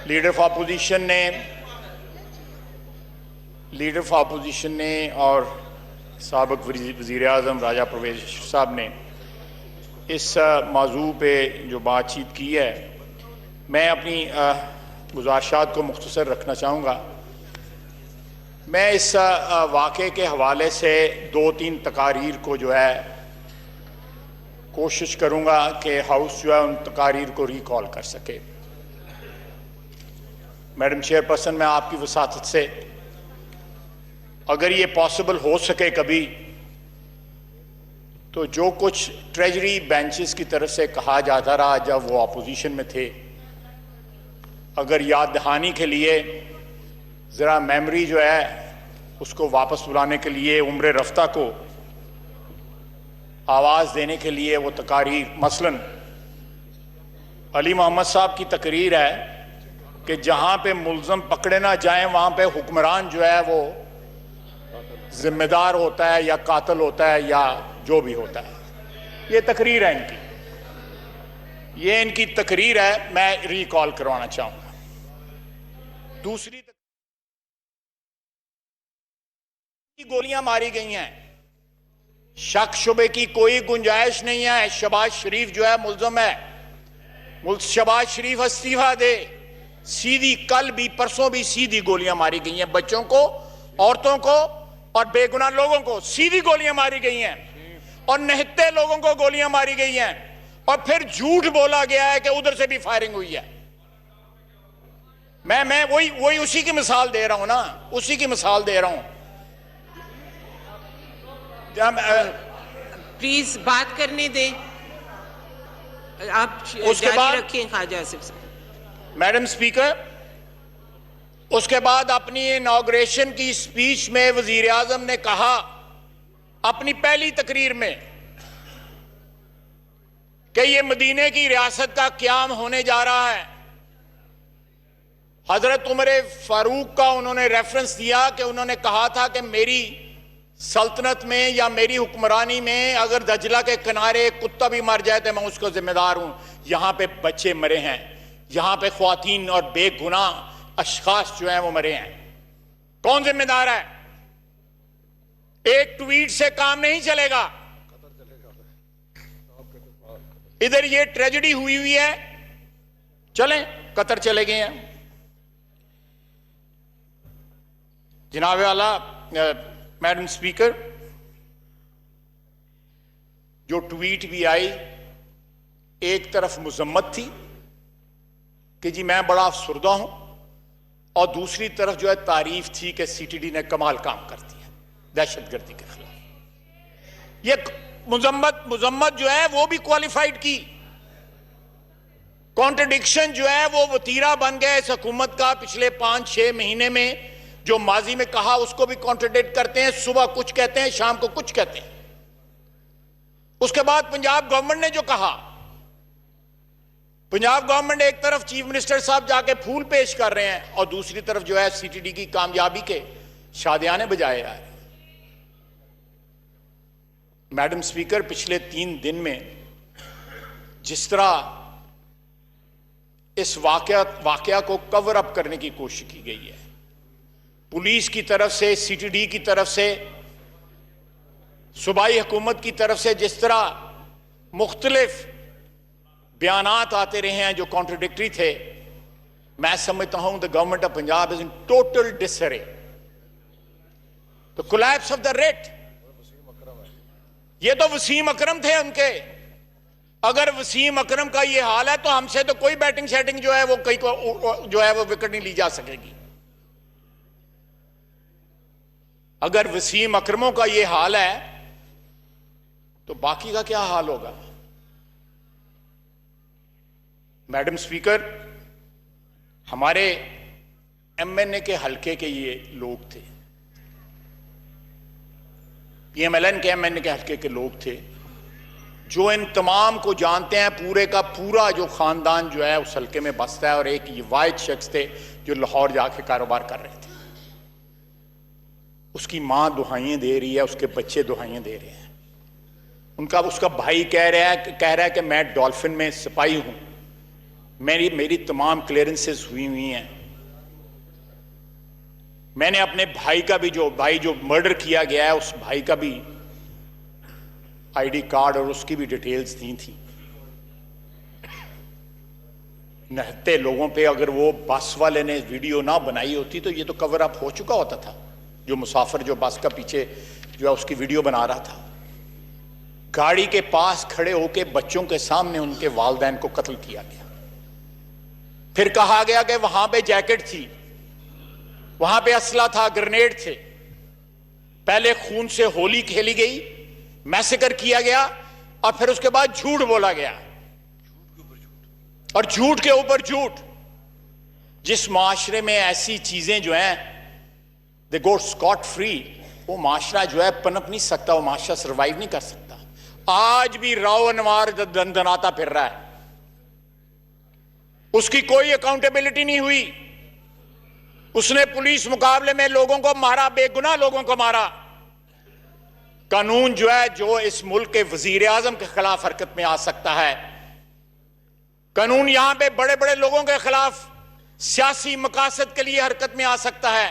Leader of opposition ने और साबिक वज़ीर आज़म राजा परवेज़ साहब ने इस मौजू पे जो बातचीत की है, मैं अपनी गुज़ारिशात को मुख्तसर रखना चाहूँगा। मैं इस वाक़े के हवाले से 2-3 तकारीर को जो है कोशिश करूँगा कि हाउस जो है उन तकारीर को रिकॉल कर सके। मैडम चेयरपर्सन, मैं आपकी वसातत से अगर ये पॉसिबल हो सके कभी, तो जो कुछ ट्रेजरी बेंचेस की तरफ से कहा जाता रहा जब वो अपोजिशन में थे, अगर याद दहानी के लिए ज़रा मेमोरी जो है उसको वापस बुलाने के लिए, उम्र रफ्ता को आवाज़ देने के लिए वो तकारीर, मसलन अली मोहम्मद साहब की तकरीर है कि जहाँ पे मुल्ज़म पकड़े ना जाएं वहाँ पे हुक्मरान जो है वो जिम्मेदार होता है या कातिल होता है या जो भी होता है। ये तकरीर है इनकी तकरीर है, मैं रिकॉल करवाना चाहूँगा। दूसरी गोलियां मारी गई हैं, शक शुबे की कोई गुंजाइश नहीं है। शहबाज शरीफ जो है मुल्ज़म है, शहबाज शरीफ इस्तीफा दे। सीधी कल भी परसों भी सीधी गोलियां मारी गई हैं, बच्चों को, औरतों को और बेगुनाह लोगों को सीधी गोलियां मारी गई हैं, और निहत्ते लोगों को गोलियां मारी गई हैं, और फिर झूठ बोला गया है कि उधर से भी फायरिंग हुई है। मैं वही उसी की मिसाल दे रहा हूं ना, उसी की मिसाल दे रहा हूं। प्लीज बात करने दें, आप जारी रखें ख्वाजा आसिफ साहब। मैडम स्पीकर, उसके बाद अपनी इनॉग्रेशन की स्पीच में वजीर आजम ने कहा, अपनी पहली तकरीर में, कि ये मदीने की रियासत का क़याम होने जा रहा है। हजरत उमर फारूक का उन्होंने रेफरेंस दिया कि उन्होंने कहा था कि मेरी सल्तनत में या मेरी हुक्मरानी में अगर दजला के किनारे कुत्ता भी मर जाए तो मैं उसको जिम्मेदार हूं। यहां पे बच्चे मरे हैं, यहां पे ख्वातीन और बेगुनाह अशखास जो हैं वो मरे हैं। कौन जिम्मेदार है? एक ट्वीट से काम नहीं चलेगा। इधर ये ट्रेजेडी हुई है, चलें कतर चले गए हैं। जनाब आला मैडम स्पीकर, जो ट्वीट भी आई, एक तरफ मुजम्मत थी कि जी मैं बड़ा अफसुर्दा हूं, और दूसरी तरफ जो है तारीफ थी कि सीटीडी ने कमाल काम कर दिया दहशतगर्दी के खिलाफ। ये मुजम्मत जो है वो भी क्वालिफाइड की। कॉन्ट्रडिक्शन जो है वो वतीरा बन गया इस हुकूमत का। पिछले 5-6 महीने में जो माजी में कहा उसको भी कॉन्ट्रडिक्ट करते हैं, सुबह कुछ कहते हैं, शाम को कुछ कहते हैं। उसके बाद पंजाब गवर्नमेंट ने जो कहा, पंजाब गवर्नमेंट एक तरफ चीफ मिनिस्टर साहब जाके फूल पेश कर रहे हैं और दूसरी तरफ जो है सीटीडी की कामयाबी के शादियाने बजाए जा रहे हैं। मैडम स्पीकर, पिछले 3 दिन में जिस तरह इस वाकया को कवर अप करने की कोशिश की गई है, पुलिस की तरफ से, सीटीडी की तरफ से, सूबाई हुकूमत की तरफ से, जिस तरह मुख्तलिफ बयानात आते रहे हैं जो कॉन्ट्रडिक्टरी थे, मैं समझता हूं the government of Punjab is in total disarray. The collapse of the rate, ये तो वसीम अकरम थे उनके। अगर वसीम अकरम का ये हाल है तो हमसे तो कोई बैटिंग सेटिंग जो है वो कहीं को जो है वो विकेट नहीं ली जा सकेगी। अगर वसीम अकरमों का ये हाल है तो बाकी का क्या हाल होगा? मैडम स्पीकर, हमारे एमएनए के हलके के ये लोग थे, पीएमएलएन के एमएनए के हलके के लोग थे जो इन तमाम को जानते हैं। पूरे का पूरा जो खानदान जो है उस हलके में बसता है, और एक ये वाहिद शख्स थे जो लाहौर जाके कारोबार कर रहे थे। उसकी मां दुहाइयां दे रही है, उसके बच्चे दुहाइयां दे रहे हैं। उसका भाई कह रहा है कि मैं डॉल्फिन में सिपाही हूं, मेरी मेरी तमाम क्लियरेंसेस हुई हैं। मैंने अपने भाई का भी, जो मर्डर किया गया है, उस भाई का भी आईडी कार्ड और उसकी भी डिटेल्स दी थी। नहते लोगों पे अगर वो बस वाले ने वीडियो ना बनाई होती तो ये तो कवर अप हो चुका होता था। जो मुसाफिर जो बस का पीछे जो है उसकी वीडियो बना रहा था, गाड़ी के पास खड़े होकर बच्चों के सामने उनके वालिदैन को कत्ल किया गया। फिर कहा गया कि वहां पे जैकेट थी, वहां पे असला था, ग्रेनेड थे। पहले खून से होली खेली गई, मैसेकर किया गया, और फिर उसके बाद झूठ बोला गया, और झूठ के ऊपर झूठ। जिस माशरे में ऐसी चीजें जो हैं दे गो स्कॉट फ्री, वो माशरा जो है पनप नहीं सकता, वो माशरा सर्वाइव नहीं कर सकता। आज भी राव अनवार दंदनाता फिर रहा है, उसकी कोई अकाउंटेबिलिटी नहीं हुई। उसने पुलिस मुकाबले में लोगों को मारा, बेगुनाह लोगों को मारा। कानून जो है, जो इस मुल्क के वजीर आजम के खिलाफ हरकत में आ सकता है, कानून यहां पे बड़े बड़े लोगों के खिलाफ सियासी मकासद के लिए हरकत में आ सकता है,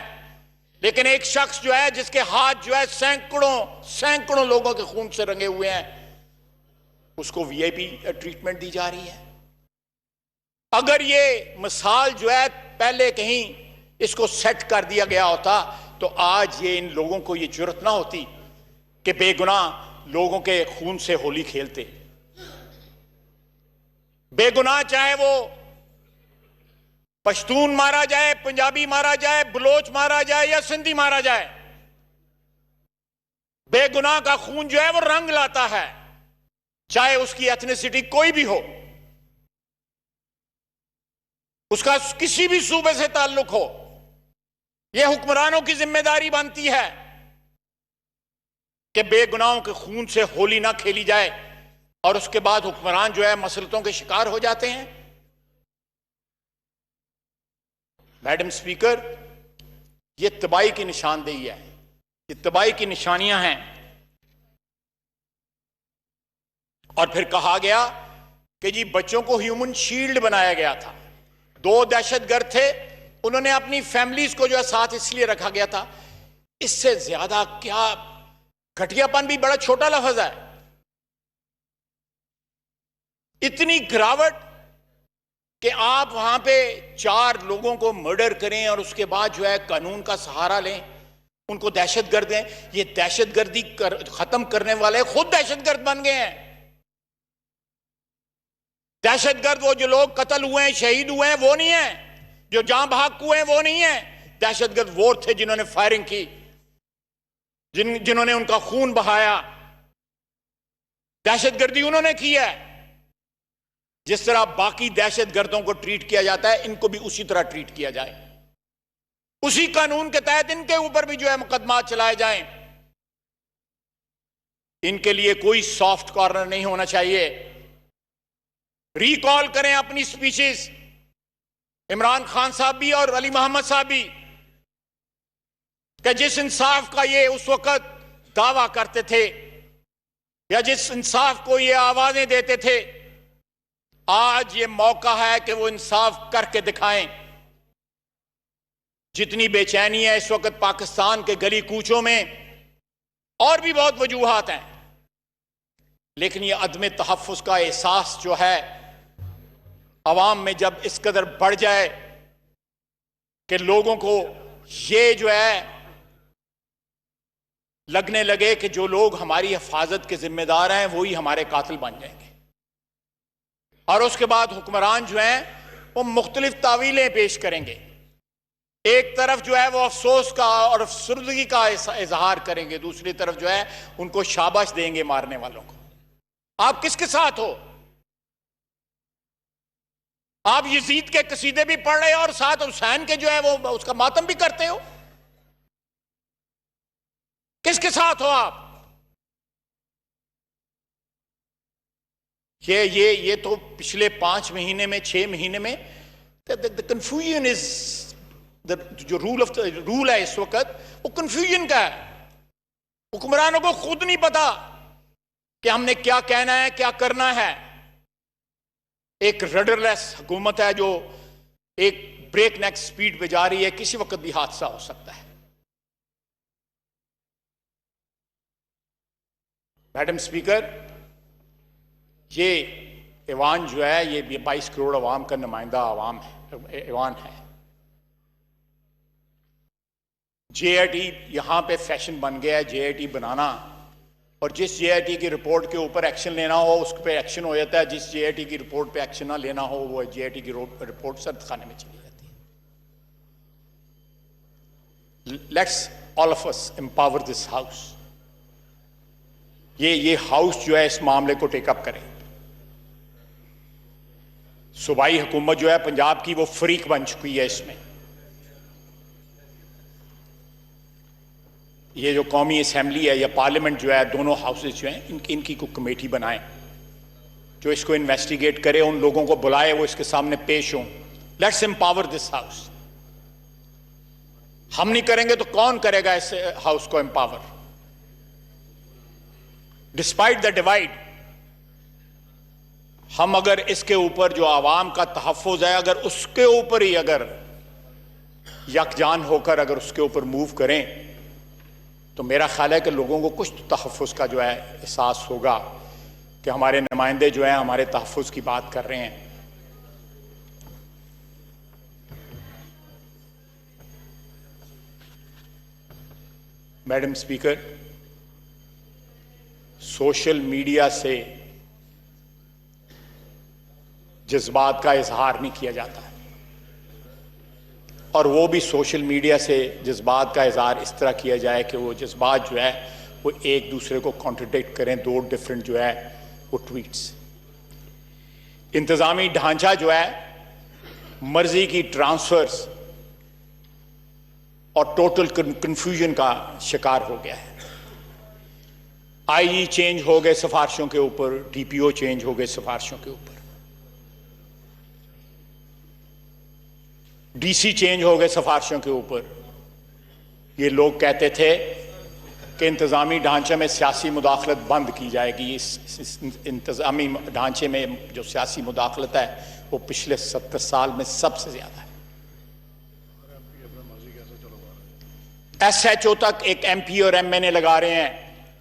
लेकिन एक शख्स जो है जिसके हाथ जो है सैकड़ों लोगों के खून से रंगे हुए हैं, उसको वीआईपी ट्रीटमेंट दी जा रही है। अगर ये मिसाल जो है पहले कहीं इसको सेट कर दिया गया होता तो आज ये इन लोगों को ये जुर्रत ना होती कि बेगुनाह लोगों के खून से होली खेलते। बेगुनाह चाहे वो पश्तून मारा जाए, पंजाबी मारा जाए, बलोच मारा जाए या सिंधी मारा जाए, बेगुनाह का खून जो है वो रंग लाता है, चाहे उसकी एथनिसिटी कोई भी हो, उसका किसी भी सूबे से ताल्लुक हो। यह हुक्मरानों की जिम्मेदारी बनती है कि बेगुनाहों के खून से होली ना खेली जाए, और उसके बाद हुक्मरान जो है मसलतों के शिकार हो जाते हैं। मैडम स्पीकर, यह तबाही की निशानदेही है, ये तबाही की निशानियां हैं। और फिर कहा गया कि जी बच्चों को ह्यूमन शील्ड बनाया गया था। 2 दहशतगर्द थे, उन्होंने अपनी फैमिलीज को जो है साथ इसलिए रखा गया था। इससे ज्यादा क्या घटियापन भी बड़ा छोटा लफ्ज है। इतनी गिरावट कि आप वहां पे 4 लोगों को मर्डर करें और उसके बाद जो है कानून का सहारा लें, उनको दहशतगर्द दें। ये दहशतगर्दी खत्म करने वाले खुद दहशतगर्द बन गए हैं। दहशतगर्द वो जो लोग कत्ल हुए हैं, शहीद हुए हैं, वो नहीं है। जो जान बहक हुए हैं वो नहीं है। दहशतगर्द वो थे जिन्होंने फायरिंग की, जिन्होंने उनका खून बहाया। दहशतगर्दी उन्होंने की है। जिस तरह बाकी दहशतगर्दों को ट्रीट किया जाता है, इनको भी उसी तरह ट्रीट किया जाए। उसी कानून के तहत इनके ऊपर भी जो है मुकदमा चलाए जाएं। इनके लिए कोई सॉफ्ट कॉर्नर नहीं होना चाहिए। रिकॉल करें अपनी स्पीचेस, इमरान खान साहब भी और अली मोहम्मद साहब भी, कि जिस इंसाफ का ये उस वक्त दावा करते थे या जिस इंसाफ को ये आवाजें देते थे, आज ये मौका है कि वो इंसाफ करके दिखाएं। जितनी बेचैनी है इस वक्त पाकिस्तान के गली कूचों में, और भी बहुत वजूहात हैं, लेकिन ये अदम तहफ़्फ़ुज़ का एहसास जो है अवाम में जब इस कदर बढ़ जाए कि लोगों को ये जो है लगने लगे कि जो लोग हमारी हिफाजत के जिम्मेदार हैं वही हमारे कातिल बन जाएंगे, और उसके बाद हुक्मरान जो हैं वो मुख्तलिफ तावीलें पेश करेंगे। एक तरफ जो है वो अफसोस का और अफसरदगी का इजहार करेंगे, दूसरी तरफ जो है उनको शाबाश देंगे मारने वालों को। आप किसके साथ हो? आप यजीद के कसीदे भी पढ़ रहे हो और साथ हुसैन के जो है वो उसका मातम भी करते हो। किसके साथ हो आप? ये तो पिछले 5 महीने में 6 महीने में कंफ्यूजन इज जो रूल है इस वक्त, वो कंफ्यूजन का है। हुक्मरानों को खुद नहीं पता कि हमने क्या कहना है, क्या करना है। एक रडरलेस हुकूमत है जो एक ब्रेक नेक स्पीड पे जा रही है, किसी वक्त भी हादसा हो सकता है। मैडम स्पीकर, ये ऐवान जो है ये 22 करोड़ अवाम का नुमाइंदा अवाम है, ऐवान है। जेआईटी यहां पे फैशन बन गया है, जेआईटी बनाना, और जिस जेआईटी की रिपोर्ट के ऊपर एक्शन लेना हो उस पर एक्शन हो जाता है, जिस जेआईटी की रिपोर्ट पे एक्शन ना लेना हो वो जेआईटी की रिपोर्ट सर्द खाने में चली जाती है। Let's all of us empower this house. ये हाउस जो है इस मामले को टेकअप करे। सूबाई हुकूमत जो है पंजाब की वो फ्रीक बन चुकी है इसमें। ये जो कौमी असेंबली है या पार्लियामेंट जो है, दोनों हाउसेज जो हैं इनकी कोई कमेटी बनाए जो इसको इन्वेस्टिगेट करे, उन लोगों को बुलाए, वो इसके सामने पेश हों। Let's empower this house. हम नहीं करेंगे तो कौन करेगा इस हाउस को एम्पावर? डिस्पाइट द डिवाइड, हम अगर इसके ऊपर जो आवाम का तहफ़्फ़ुज़ है, अगर उसके ऊपर ही अगर यकजान होकर अगर उसके ऊपर मूव करें तो मेरा ख्याल है कि लोगों को कुछ तहफ़्फ़ुज़ का जो है एहसास होगा कि हमारे नुमाइंदे जो हैं हमारे तहफ़्फ़ुज़ की बात कर रहे हैं। मैडम स्पीकर, सोशल मीडिया से जज्बात का इजहार नहीं किया जाता है, और वो भी सोशल मीडिया से जज्बात का इजहार इस तरह किया जाए कि वो जज्बात जो है वो एक दूसरे को कॉन्ट्रडिक्ट करें, दो डिफरेंट जो है वो ट्वीट्स। इंतज़ामी ढांचा जो है मर्जी की ट्रांसफर्स और टोटल कंफ्यूजन का शिकार हो गया है। आईजी चेंज हो गए सिफारिशों के ऊपर, डीपीओ चेंज हो गए सिफारिशों के ऊपर, डीसी चेंज हो गए सिफारिशों के ऊपर। ये लोग कहते थे कि इंतज़ामी ढांचे में सियासी मुदाखलत बंद की जाएगी। इस इंतज़ामी ढांचे में जो सियासी मुदाखलत है वो पिछले 70 साल में सबसे ज़्यादा है। SHO तक एक MP और MNA लगा रहे हैं।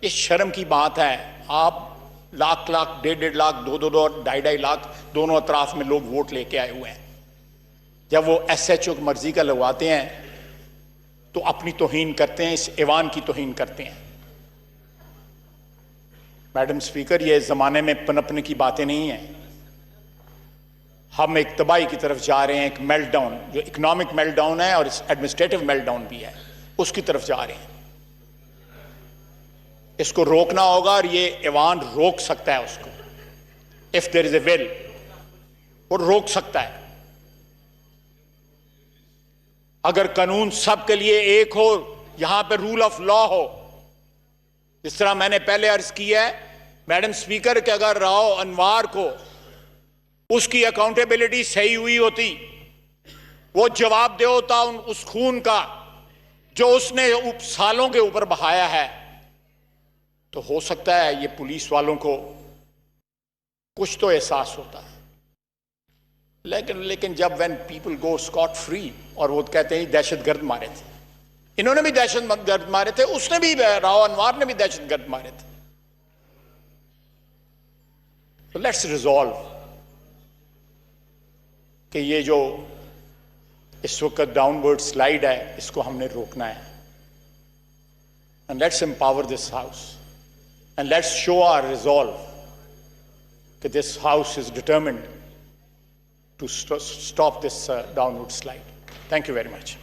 ये शर्म की बात है। आप लाख लाख, 1.5 लाख, 2 2.5 लाख दोनों अतराफ में लोग वोट लेके आए हुए हैं। जब वो SHO की मर्जी का लगवाते हैं तो अपनी तौहीन करते हैं, इस ऐवान की तौहीन करते हैं। मैडम स्पीकर, ये ज़माने में पनपने की बातें नहीं हैं। हम एक तबाही की तरफ जा रहे हैं, एक मेल्टडाउन, जो इकोनॉमिक मेल्टडाउन है और एडमिनिस्ट्रेटिव मेल्टडाउन भी है, उसकी तरफ जा रहे हैं। इसको रोकना होगा और ये ऐवान रोक सकता है उसको। If there is a will, वो रोक सकता है। अगर कानून सबके लिए एक हो, यहां पे रूल ऑफ लॉ हो, जिस तरह मैंने पहले अर्ज किया है मैडम स्पीकर कि अगर राव अनवार को उसकी अकाउंटेबिलिटी सही हुई होती, वो जवाब दे होता उस खून का जो उसने सालों के ऊपर बहाया है, तो हो सकता है ये पुलिस वालों को कुछ तो एहसास होता है। लेकिन जब when people go Scott free और वो कहते हैं दहशतगर्द मारे थे, इन्होंने भी दहशतगर्द मारे थे, उसने भी, राव अनवार ने भी दहशतगर्द मारे थे। तो लेट्स रिजॉल्व कि ये जो इस वक्त डाउनवर्ड स्लाइड है इसको हमने रोकना है। And let's empower this house and let's show our resolve कि this house is determined to stop this downward slide. Thank you very much.